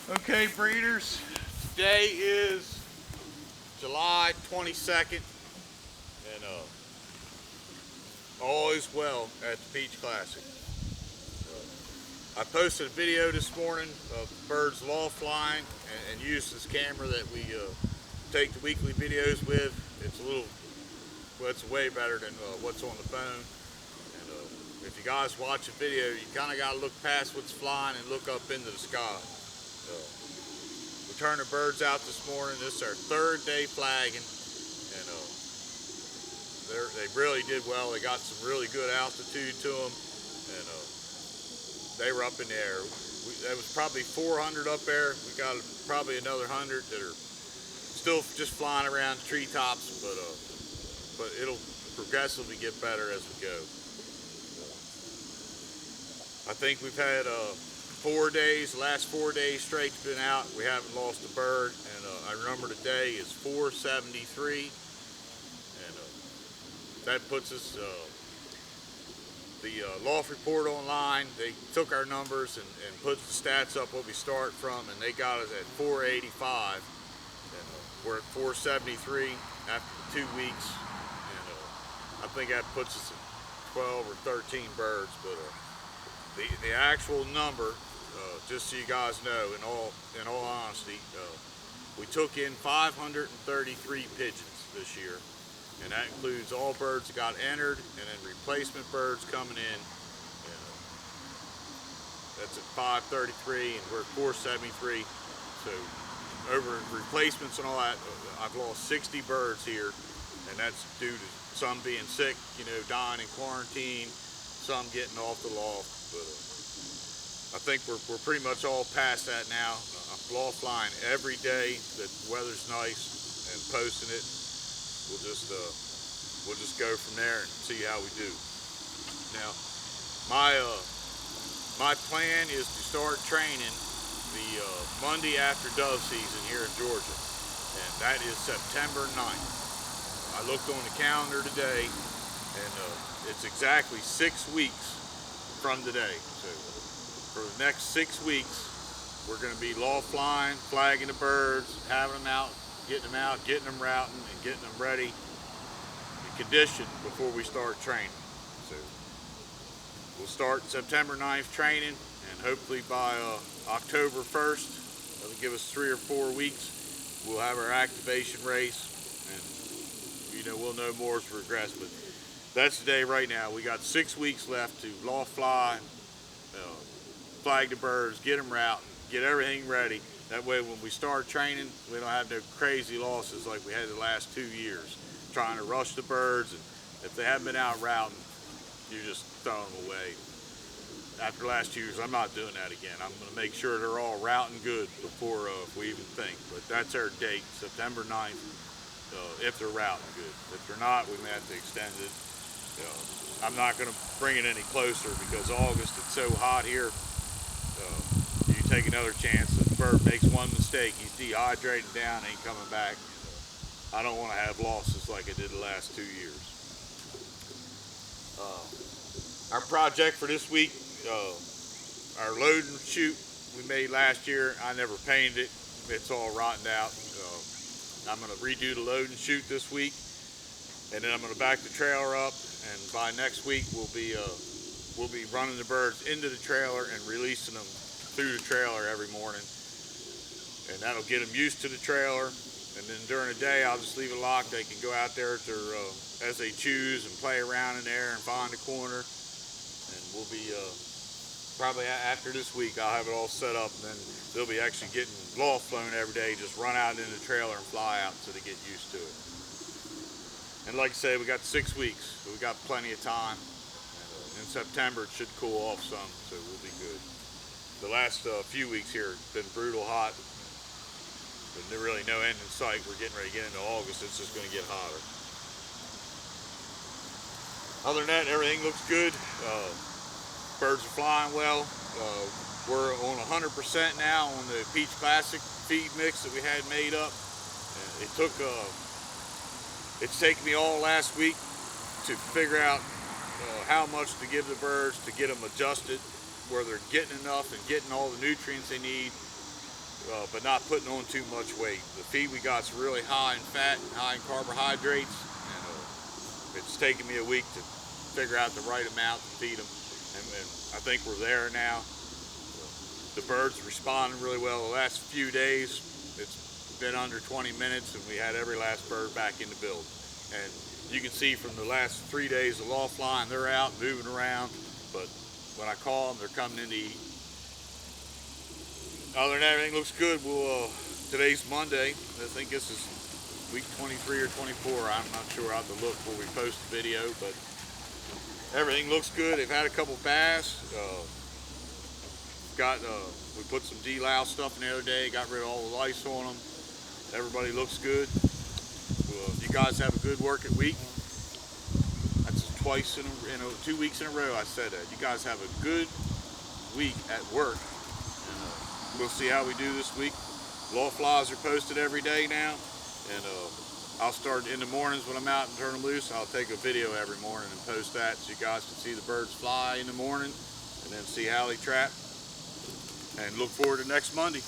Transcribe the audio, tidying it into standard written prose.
Okay, breeders, today is July 22nd, and all is well at the Peach Classic. I posted a video this morning of birds loft flying and used this camera that we take the weekly videos with. It's a little, well, it's way better than what's on the phone. And if you guys watch a video, you kind of got to look past what's flying and look up into the sky. We turned the birds out this morning. This is our third day flagging, and they really did well. They got some really good altitude to them, and they were up in the air. There was probably 400 up there. We got probably another 100 that are still just flying around the treetops, but it'll progressively get better as we go. I think we've had 4 days, the last 4 days straight's been out. We haven't lost a bird, and I remember today is 473, and that puts us, the loft report online, they took our numbers and put the stats up what we start from, and they got us at 485, and we're at 473 after 2 weeks, and I think that puts us at 12 or 13 birds, but the actual number, just so you guys know, in all honesty, we took in 533 pigeons this year, and that includes all birds that got entered and then replacement birds coming in. And, that's at 533, and we're at 473. So over replacements and all that, I've lost 60 birds here, and that's due to some being sick, dying in quarantine, some getting off the loft. But I think we're pretty much all past that now. I'm loft flying every day that the weather's nice and posting it. We'll just go from there and see how we do. Now, my plan is to start training the Monday after dove season here in Georgia, and that is September 9th. I looked on the calendar today, and it's exactly 6 weeks from today. So for the next 6 weeks, we're going to be loft flying, flagging the birds, having them out, getting them routing, and getting them ready and conditioned before we start training. So we'll start September 9th training, and hopefully by October 1st, that'll give us 3 or 4 weeks, we'll have our activation race, and we'll know more as we progress. But that's the day right now. We got 6 weeks left to loft fly, flag the birds, get them routing, get everything ready. That way when we start training, we don't have no crazy losses like we had the last 2 years, trying to rush the birds, and if they haven't been out routing, you're just throwing them away. After the last 2 years, I'm not doing that again. I'm going to make sure they're all routing good before we even think. But that's our date, September 9th, if they're routing good. If they're not, we may have to extend it. I'm not going to bring it any closer because August, it's so hot here. You take another chance. If the bird makes one mistake, he's dehydrating down, ain't coming back. I don't want to have losses like I did the last 2 years. Our project for this week, our load and shoot we made last year, I never painted it. It's all rotten out. I'm going to redo the load and shoot this week, and then I'm going to back the trailer up, and by next week we'll be running the birds into the trailer and releasing them through the trailer every morning, and that'll get them used to the trailer. And then during the day, I'll just leave it locked. They can go out there as they choose and play around in there and find a corner. And we'll be probably after this week, I'll have it all set up, and then they'll be actually getting loft flown every day. Just run out in the trailer and fly out so they get used to it. And like I say, we got 6 weeks, so we got plenty of time. And in September, it should cool off some, so we'll be good. The last few weeks here, it's been brutal hot. There's really no end in sight. We're getting ready to get into August. It's just going to get hotter. Other than that, everything looks good. Birds are flying well. We're on 100% now on the Peach Classic feed mix that we had made up. It's taken me all last week to figure out how much to give the birds to get them adjusted, where they're getting enough and getting all the nutrients they need. but not putting on too much weight. The feed we got's really high in fat and high in carbohydrates, and it's taken me a week to figure out the right amount to feed them, and I think we're there now. The birds responding really well. The last few days, it's been under 20 minutes, and we had every last bird back in the build. And you can see from the last 3 days of loft flying, they're out moving around, but when I call them, they're coming in to eat. Other than that, everything looks good. Today's Monday. I think this is week 23 or 24. I'm not sure. I'll have to look before we post the video, but everything looks good. They've had a couple bass. We put some de-louse stuff in the other day. Got rid of all the lice on them. Everybody looks good. You guys have a good working week. That's 2 weeks in a row I said that. You guys have a good week at work. We'll see how we do this week. Loft flies are posted every day now, and I'll start in the mornings when I'm out and turn them loose. I'll take a video every morning and post that so you guys can see the birds fly in the morning, and then see how they trap. And look forward to next Monday.